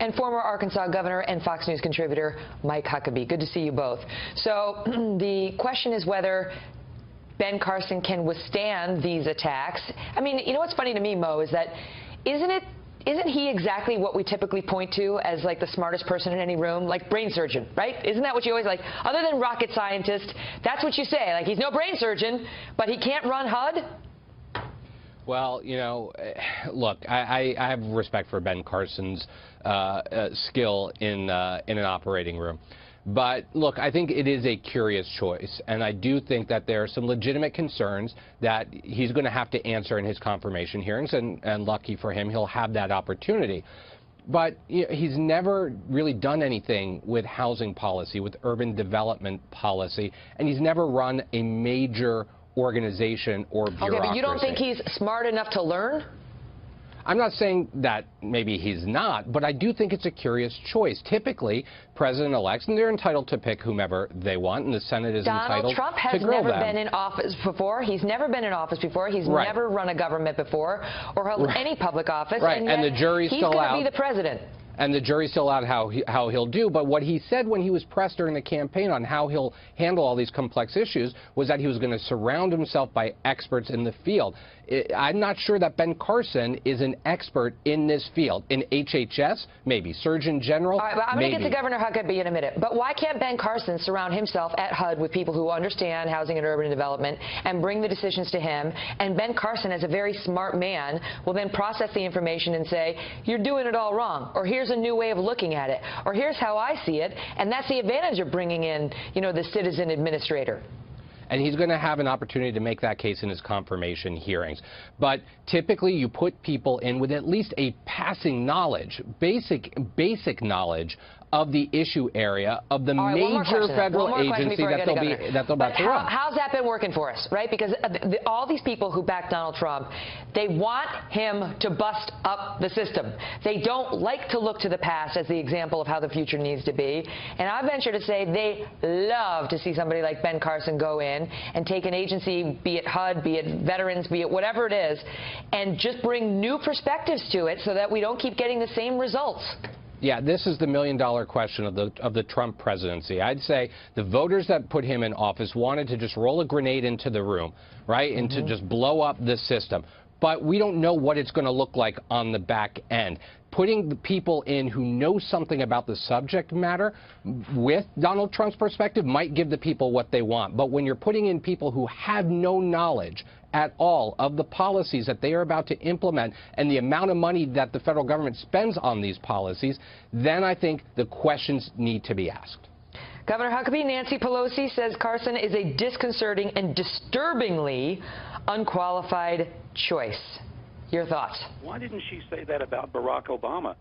and former Arkansas governor and Fox News contributor Mike Huckabee. Good to see you both. So the question is whether Ben Carson can withstand these attacks. I mean, you know what's funny to me, Mo, is that isn't he exactly what we typically point to as like the smartest person in any room, like brain surgeon, right? Isn't that what you always like? Other than rocket scientist, that's what you say. Like, he's no brain surgeon, but he can't run HUD? Well, you know, look, I have respect for Ben Carson's skill in an operating room. But, look, I think it is a curious choice, and I do think that there are some legitimate concerns that he's going to have to answer in his confirmation hearings, and lucky for him, he'll have that opportunity. But you know, he's never really done anything with housing policy, with urban development policy, and he's never run a major organization or bureaucracy. Okay, but you don't think he's smart enough to learn? I'm not saying that maybe he's not, but I do think it's a curious choice. Typically, president-elects, and they're entitled to pick whomever they want, and the Senate is entitled to grill them. Donald Trump has never been in office before. He's never been in office before. He's never run a government before or held any public office. Right, and the jury's still out. He's going to be the president. And the jury's still out how he'll do. But what he said when he was pressed during the campaign on how he'll handle all these complex issues was that he was going to surround himself by experts in the field. I'm not sure that Ben Carson is an expert in this field. In HHS, maybe. Surgeon General, all right, but I'm going to get to Governor Huckabee in a minute. But why can't Ben Carson surround himself at HUD with people who understand housing and urban development and bring the decisions to him? And Ben Carson, as a very smart man, will then process the information and say, you're doing it all wrong, or here's a new way of looking at it, or here's how I see it. And that's the advantage of bringing in, you know, the citizen administrator. And he's going to have an opportunity to make that case in his confirmation hearings. But typically you put people in with at least a passing knowledge, basic knowledge of the issue area of the major federal agency that they'll about to run. How's that been working for us, right? Because all these people who back Donald Trump, they want him to bust up the system. They don't like to look to the past as the example of how the future needs to be. And I venture to say they love to see somebody like Ben Carson go in and take an agency, be it HUD, be it veterans, be it whatever it is, and just bring new perspectives to it so that we don't keep getting the same results. Yeah, this is the million-dollar question of the Trump presidency. I'd say the voters that put him in office wanted to just roll a grenade into the room, right, and to just blow up this system. But we don't know what it's going to look like on the back end. Putting the people in who know something about the subject matter with Donald Trump's perspective might give the people what they want. But when you're putting in people who have no knowledge at all of the policies that they are about to implement and the amount of money that the federal government spends on these policies, then I think the questions need to be asked. Governor Huckabee, Nancy Pelosi says Carson is a disconcerting and disturbingly unqualified choice. Your thoughts? Why didn't she say that about Barack Obama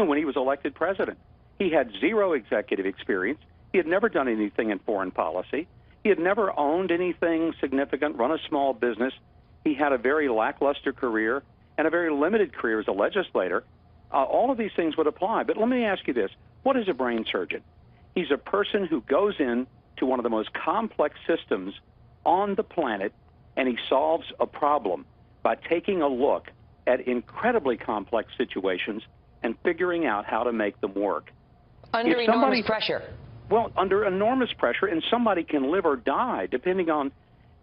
when he was elected president? He had zero executive experience. He had never done anything in foreign policy. He had never owned anything significant, run a small business. He had a very lackluster career and a very limited career as a legislator. All of these things would apply. But let me ask you this. What is a brain surgeon? He's a person who goes in to one of the most complex systems on the planet, and he solves a problem by taking a look at incredibly complex situations and figuring out how to make them work. Under enormous pressure. Well, under enormous pressure, and somebody can live or die depending on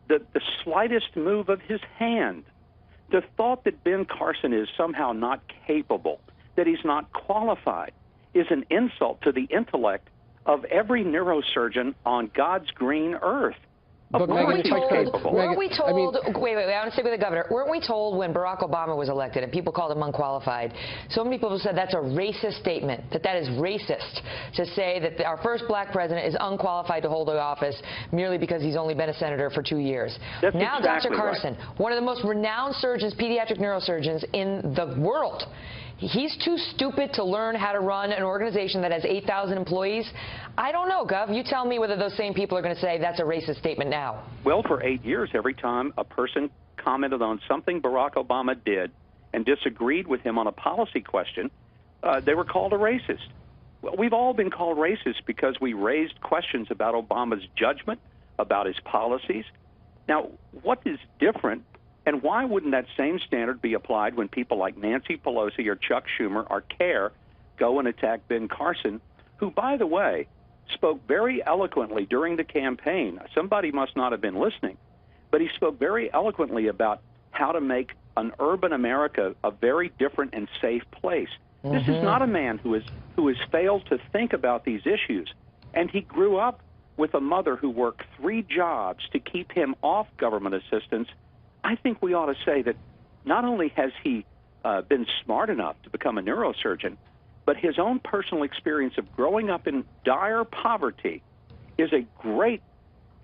the slightest move of his hand. The thought that Ben Carson is somehow not capable, that he's not qualified, is an insult to the intellect of every neurosurgeon on God's green earth. But weren't we told, wait, I want to stay with the governor. Weren't we told when Barack Obama was elected and people called him unqualified, so many people said that's a racist statement, that is racist to say that our first black president is unqualified to hold the office merely because he's only been a senator for 2 years. That's now exactly Dr. Carson, one of the most renowned surgeons, pediatric neurosurgeons in the world, he's too stupid to learn how to run an organization that has 8,000 employees. I don't know, Gov. You tell me whether those same people are going to say that's a racist statement now. Well, for 8 years, every time a person commented on something Barack Obama did and disagreed with him on a policy question, they were called a racist. Well, we've all been called racist because we raised questions about Obama's judgment, about his policies. Now, what is different? And why wouldn't that same standard be applied when people like Nancy Pelosi or Chuck Schumer or CARE go and attack Ben Carson, who, by the way, spoke very eloquently during the campaign. Somebody must not have been listening, but he spoke very eloquently about how to make an urban America a very different and safe place. This is not a man who has failed to think about these issues, and he grew up with a mother who worked 3 jobs to keep him off government assistance. I think we ought to say that not only has he been smart enough to become a neurosurgeon, but his own personal experience of growing up in dire poverty is a great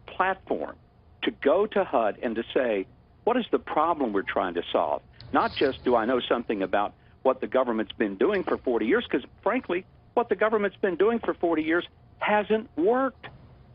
platform to go to HUD and to say, what is the problem we're trying to solve? Not just, do I know something about what the government's been doing for 40 years, because frankly, what the government's been doing for 40 years hasn't worked.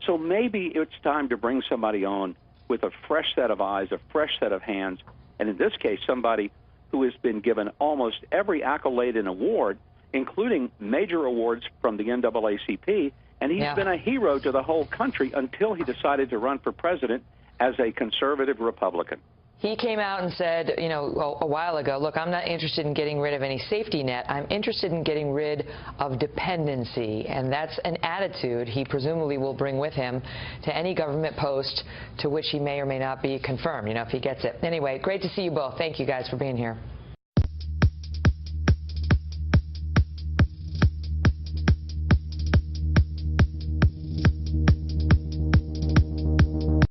So maybe it's time to bring somebody on with a fresh set of eyes, a fresh set of hands, and in this case, somebody who has been given almost every accolade and award, including major awards from the NAACP, and he's been a hero to the whole country until he decided to run for president as a conservative Republican. He came out and said, you know, a while ago, look, I'm not interested in getting rid of any safety net. I'm interested in getting rid of dependency. And that's an attitude he presumably will bring with him to any government post to which he may or may not be confirmed, you know, if he gets it. Anyway, great to see you both. Thank you guys for being here.